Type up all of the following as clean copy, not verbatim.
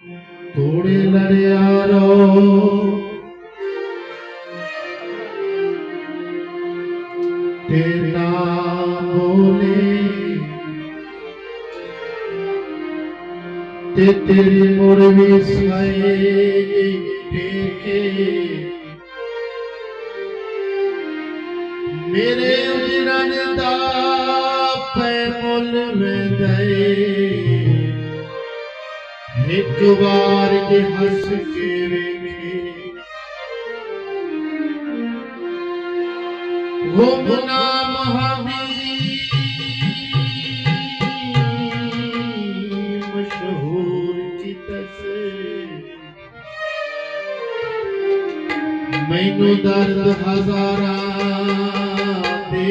तोड़े लड़ियारो तेना बोले ते तेरी मुड़वी साए टेके मेरे उजड़न दा पे मुल में गए एक बार जे हंस के वेखे वो मुना मशहूर की तसे मैनू दर्द हजारा दे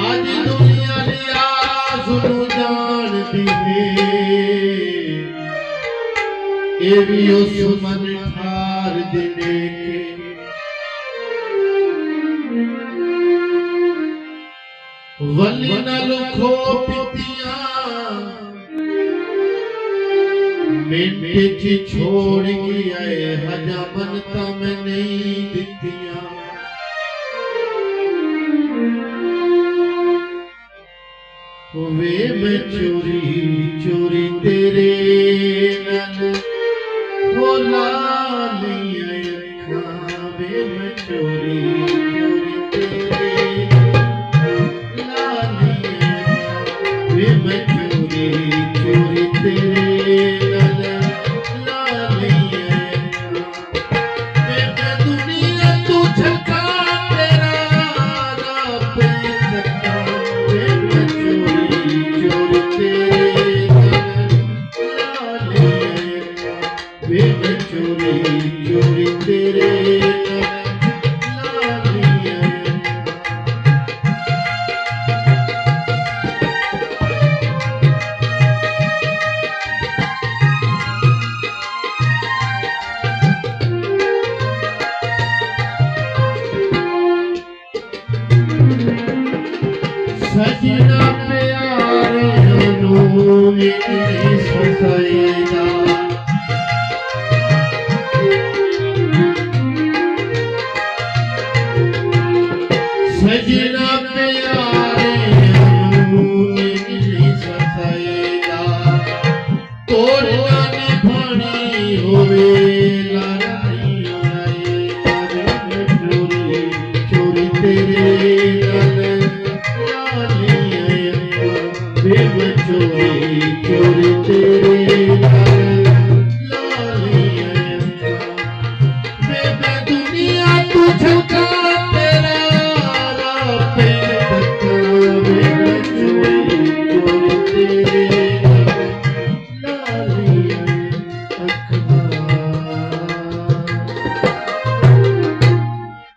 आज दुनिया लिया सुनू जान दिए ये भी उस मन ठार दिने के वली न लुखो पितियां मिंटे ची छोड़ गया हजा मनता में नहीं दितियां वे मैं चोरी चोरी तेरे नल होला लिया अखा वे मैं चोरी चोरी तेरे ला लिया वे मैं चोरी चोरी तेरे नल ला लिया वे मैं दुनिया तू झलका तेरा पे सकता वे मैं चोरी चोरी तेरे सजना प्यारे नूने सजाएगा सजना प्यारे नूने सजाएगा तोड़ना निभानी होवे लड़ाई चोरी चोरी तेरे वे मैं चोरी